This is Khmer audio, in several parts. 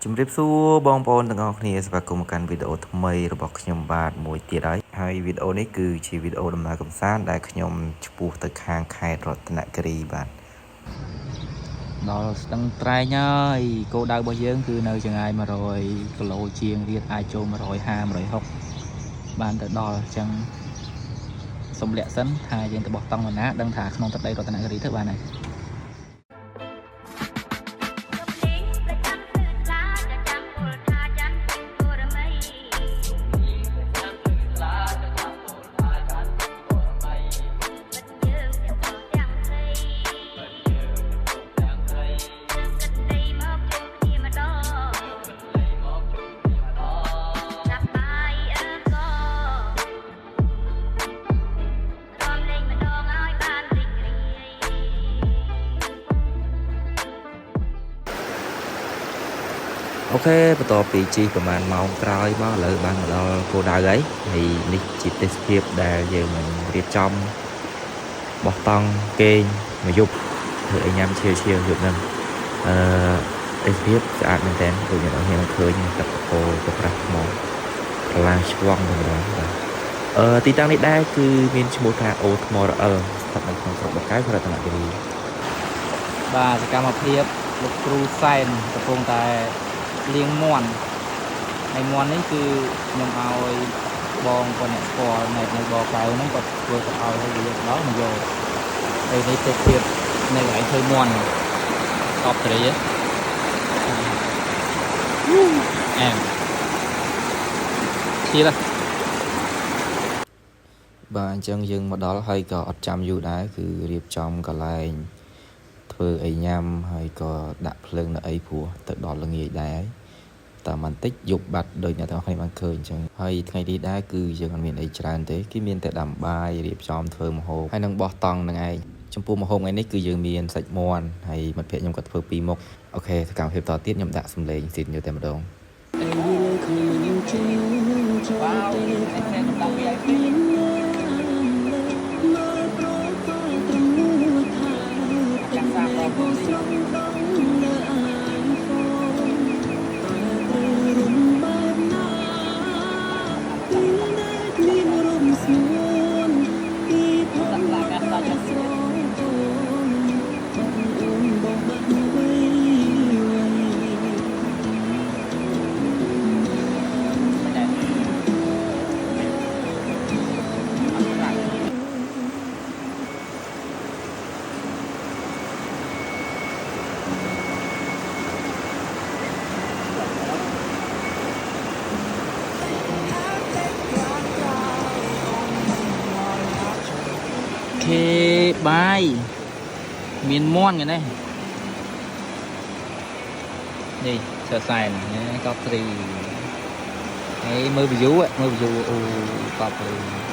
ជំរាបសួរបងប្អូនទាំងអស់គ្នាស្វាគមន៍មកកាន់វីដេអូថ្មីរបស់ខ្ញុំបាទមួយទៀតហើយវីដេអូនេះគឺជាវីដេអូដំណើរកម្សាន្តដែលខ្ញុំឆ្ពោះទៅខាងខេត្តរតនគិរីបាទដល់ស្ទឹងត្រែងហើយគោលដៅរបស់យើងគឺនៅចម្ងាយ100គីឡូជាងរៀតអាចចូល150 160បានទៅដល់អញ្ចឹងសូមលាក់សិនថាយើងទៅបោះតង់ណាដឹងថាក្នុងទឹកដីរតនគិរីទៅបានហើយអូខេបន្ទាប់ពីជិះប្រហែលម៉ោងក្រោយមកឥឡូវបានមកដល់គោលដៅហើយនេះជាទេសភាពដែលយើងនឹងរៀបចំបោះតង់គេងមួយយប់ធ្វើឲ្យញ៉ាំឈៀលយប់ហ្នឹងទេសភាពស្អាតមែនទែនដូចអ្នកនរឃើញទឹកពោទៅប្រាស់ថ្មខ្លាំងឆ្វង់ទៅម្ដងបាទទីតាំងនេះដែរគឺមានឈ្មោះថាអូថ្មរអិលស្ថិតនៅក្នុងស្រុកបាកែវរតនគិរីបាទសកម្មភាពលោកគ្រូសែនកំពុងតែលាងមាន់ហើយមាន់នេះគឺខ្ញុំឲ្យបងគាត់អ្នកស្គាល់នៅបកៅហ្នឹងគាត់ធ្វើទៅឲ្យហើយវាដល់មកយកហើយនេះទៅភាពនៅកន្លែងធ្វើមាន់តបត្រីអែមឈៀលបាទអញ្ចឹងយើងមកដល់ហើយក៏អត់ចាំយូរដែរគឺរៀបចំកន្លែងធ្វើអីញ៉ាំហើយក៏ដាក់ភ្លើងនៅអីព្រោះទៅដល់ល្ងាចដែរតែបន្តិចយប់បាត់ដូចអ្នកទាំងអស់គ្នាបានឃើញអញ្ចឹងហើយថ្ងៃនេះដែរគឺយើងអត់មានអីច្រើនទេគឺមានតែដាំបាយរៀបចំធ្វើម្ហូបហើយនឹងបោះតង់នឹងឯងចំពោះម្ហូបថ្ងៃនេះគឺយើងមានសាច់មាន់ហើយមិត្តភក្តិខ្ញុំក៏ធ្វើ2មុខអូខេសកម្មភាពតទៀតខ្ញុំដាក់សំឡេងស៊ីនយកតែម្ដងបាយមានមាន់ហ្នឹងនេះសរសែនកប់ត្រីហើយមើល view អូកប់ត្រី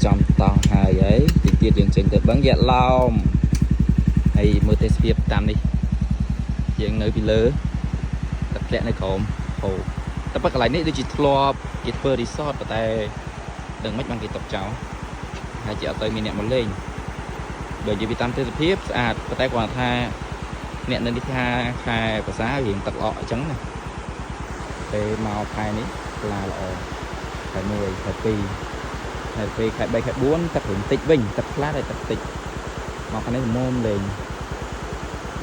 ចំតង់ហើយតិចទៀតយើងចេញទៅបឹងយក្សឡោមហើយមើលទេសភាពតាមនេះយើងនៅពីលើទឹកធ្លាក់នៅក្រោមហូបតែប៉ុន្តែកន្លែងនេះដូចជាធ្លាប់គេធ្វើ resort ប៉ុន្តែដឹងមិនបានគេຕົកចោលហើយជាអត់ទៅមានអ្នកមកលេងបើនិយាយពីតាមទេសភាពស្អាតប៉ុន្តែគាត់ថាអ្នកនៅនេះថាខែភាសារៀងទឹកល្អអញ្ចឹងណា ពេលមកខែនេះខ្លាល្អខែ1ខែ2ហើយពេលខែ3ខែ4ទឹករំតិចវិញទឹកខ្លះហើយទឹកតិចមកខាងនេះមុំលេង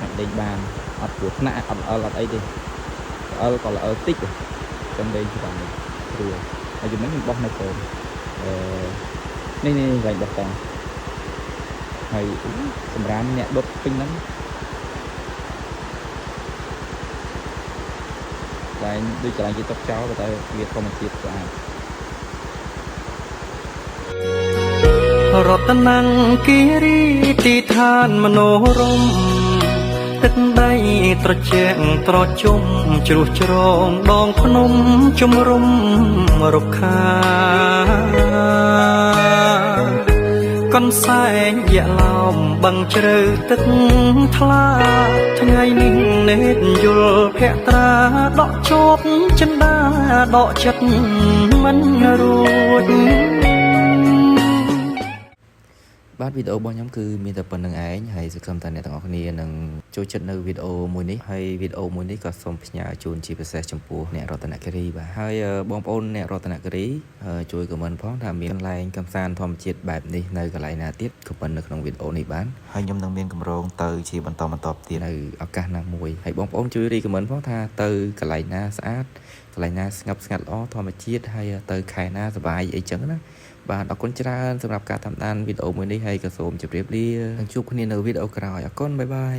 អាចលេងបានអត់ព្រោះថ្នាក់អត់អត់អីទេអល់ក៏ល្អតិចចឹងលេងច្រើនស្រួលហើយជំនាញmìnhបោះនៅកូននេះវែងបោះតង់ហើយសម្រាប់អ្នកដុតពេញហ្នឹងតែដូចកន្លែងគេຕົកចោលតែវាធម្មជាតិស្អាតរតនគិរីទីឋានមនោរម្យទឹកដីត្រជាក់ត្រជុំជ្រោះជ្រងដងភ្នំជំរុំរុក្ខាកនសែងយៈឡោមបឹងជ្រៅទឹកថ្លាថ្ងៃនេះនេតយល់ភក្ត្រាដកជាប់ចិន្តាដកចិត្តមិនរួចបាទវីដេអូរបស់ខ្ញុំគឺមានតែប៉ុណ្្នឹងឯងហើយសង្ឃឹមថាអ្នកទាំងអស់គ្នានឹងចូលចិត្តនៅវីដេអូមួយនេះហើយវីដេអូមួយនេះក៏សូមផ្ញើជូនជាពិសេសចំពោះអ្នករតនគិរីបាទហើយបងប្អូនអ្នករតនគិរីជួយ comment ផងថាមានកន្លែងកំសាន្តធម្មជាតិបែបនេះនៅកន្លែងណាទៀត comment នៅក្នុងវីដេអូនេះបានហើយខ្ញុំនឹងមានកម្រងទៅជាបន្តទៀតនៅឱកាសណាមួយហើយបងប្អូនជួយ comment ផងថាទៅកន្លែងណាស្អាតកន្លែងណាស្ងប់ស្ងាត់ល្អធម្មជាតិហើយទៅខែណាសប្បាយអីចឹងណាបាទអរគុណច្រើនសម្រាប់ការតាមដានវីដេអូមួយនេះហើយក៏សូមជម្រាបលានិងជួបគ្នានៅវីដេអូក្រោយអរគុណបាយបាយ